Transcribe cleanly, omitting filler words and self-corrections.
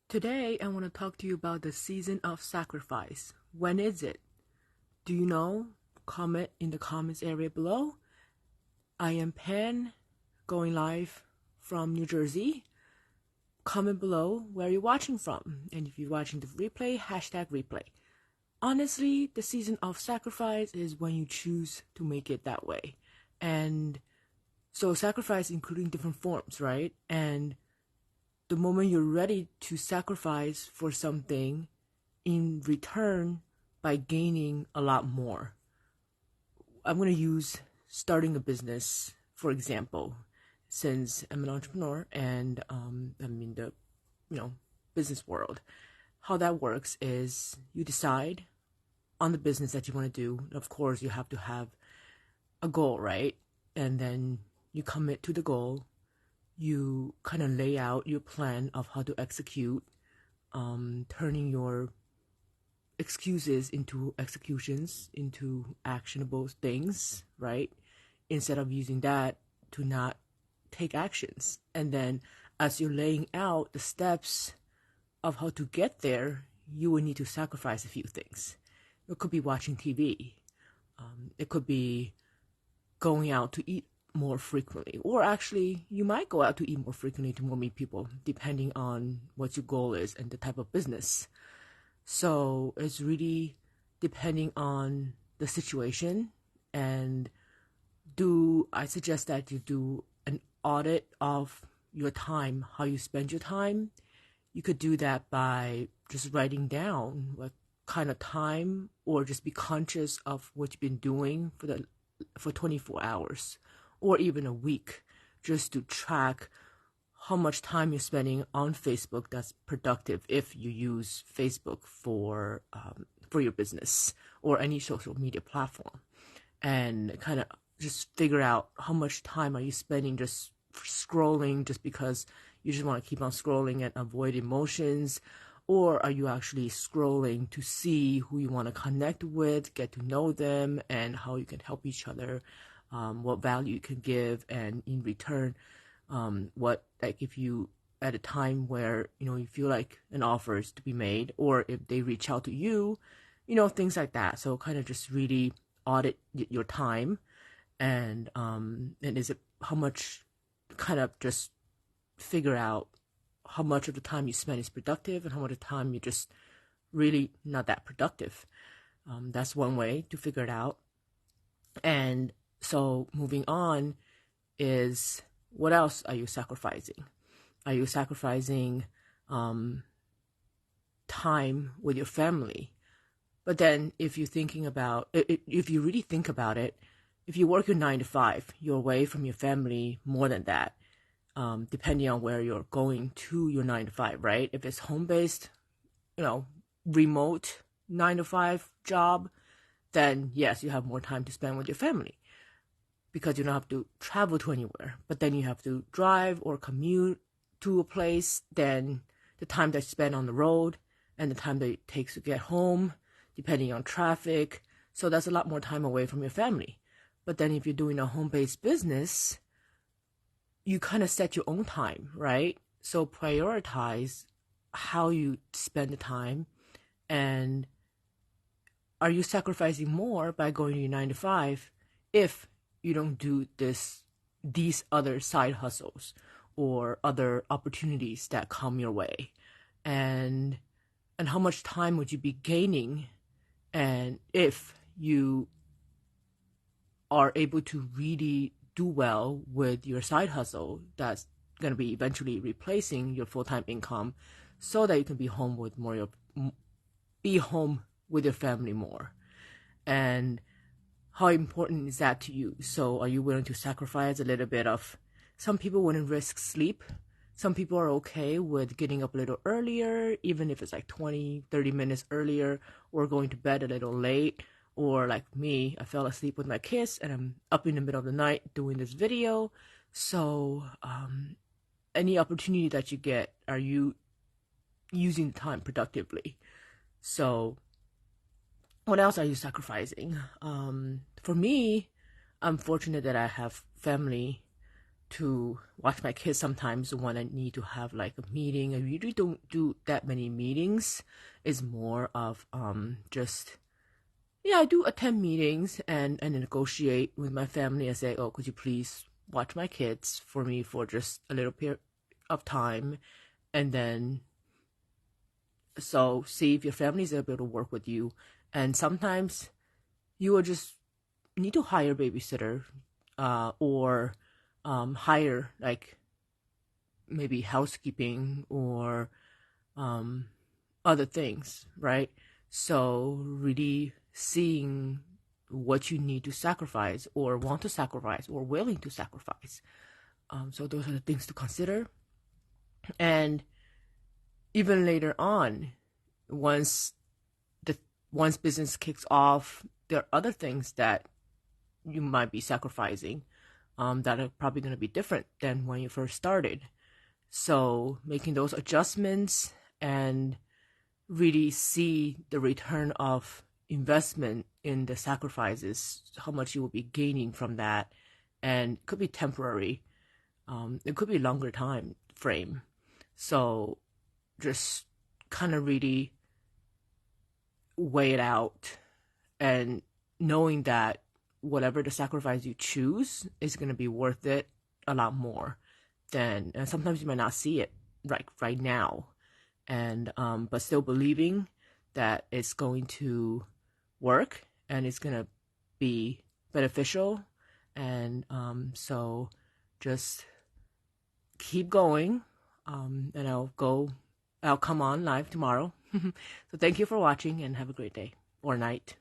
Today, I want to talk to you about the season of sacrifice. When is it? Do you know? Comment in the comments area below. I am Pan, going live from New Jersey. Comment below where you're watching from. And if you're watching the replay, hashtag replay. Honestly, the season of sacrifice is when you choose to make it that way. And so sacrifice including different forms, right? And the moment you're ready to sacrifice for something in return by gaining a lot more. I'm going to use starting a business, for example, since I'm an entrepreneur and I'm in the, business world. How that works is you decide on the business that you want to do. Of course, you have to have a goal, right? And then you commit to the goal. You kind of lay out your plan of how to execute, turning your excuses into executions, into actionable things, right? Instead of using that to not take actions. And then as you're laying out the steps of how to get there, you will need to sacrifice a few things. It could be watching TV. It could be going out to eat more frequently, or actually you might go out to eat more frequently to more meet people depending on what your goal is and the type of business. So it's really depending on the situation. And I suggest that you do an audit of your time, how you spend your time. You could do that by just writing down what kind of time, or just be conscious of what you've been doing for 24 hours or even a week, just to track how much time you're spending on Facebook that's productive if you use Facebook for your business or any social media platform, and kind of just figure out how much time are you spending just scrolling just because you just want to keep on scrolling and avoid emotions, or are you actually scrolling to see who you want to connect with, get to know them, and how you can help each other, what value you can give, and in return, if you at a time where you feel like an offer is to be made, or if they reach out to you, things like that. So kind of just really audit your time, and is it how much, kind of just figure out how much of the time you spend is productive and how much of the time you just really not that productive. That's one way to figure it out. And so moving on is, what else are you sacrificing? Are you sacrificing time with your family? But then if you're thinking about it, if you really think about it, if you work your 9 to 5, you're away from your family more than that, depending on where you're going to your 9 to 5, right? If it's home-based, remote 9 to 5 job, then yes, you have more time to spend with your family because you don't have to travel to anywhere. But then you have to drive or commute to a place, then the time that you spend on the road and the time that it takes to get home, depending on traffic. So that's a lot more time away from your family. But then if you're doing a home-based business, you kind of set your own time, right? So prioritize how you spend the time, and are you sacrificing more by going to your 9 to 5 if you don't do these other side hustles or other opportunities that come your way? And how much time would you be gaining, and if you are able to really do well with your side hustle that's going to be eventually replacing your full-time income, so that you can be home with your family more. And how important is that to you? So are you willing to sacrifice a little bit of, some people wouldn't risk sleep. Some people are okay with getting up a little earlier, even if it's like 20-30 minutes earlier, or going to bed a little late. Or like me, I fell asleep with my kids and I'm up in the middle of the night doing this video. So any opportunity that you get, are you using the time productively? So what else are you sacrificing? For me, I'm fortunate that I have family to watch my kids sometimes when I need to have like a meeting. I really don't do that many meetings. It's more of just, yeah, I do attend meetings and negotiate with my family and say, oh, could you please watch my kids for me for just a little period of time, and then so see if your family is able to work with you. And sometimes you will just need to hire a babysitter, or hire like maybe housekeeping or other things, right? So really seeing what you need to sacrifice or want to sacrifice or willing to sacrifice. So those are the things to consider. And even later on, once once business kicks off, there are other things that you might be sacrificing, that are probably going to be different than when you first started. So making those adjustments and really see the return of investment in the sacrifices, how much you will be gaining from that, and it could be temporary. It could be longer time frame. So just kind of really weigh it out, and knowing that whatever the sacrifice you choose is going to be worth it a lot more than, and sometimes you might not see it right now, and but still believing that it's going to work and it's going to be beneficial. And so just keep going, and I'll come on live tomorrow. So thank you for watching and have a great day or night.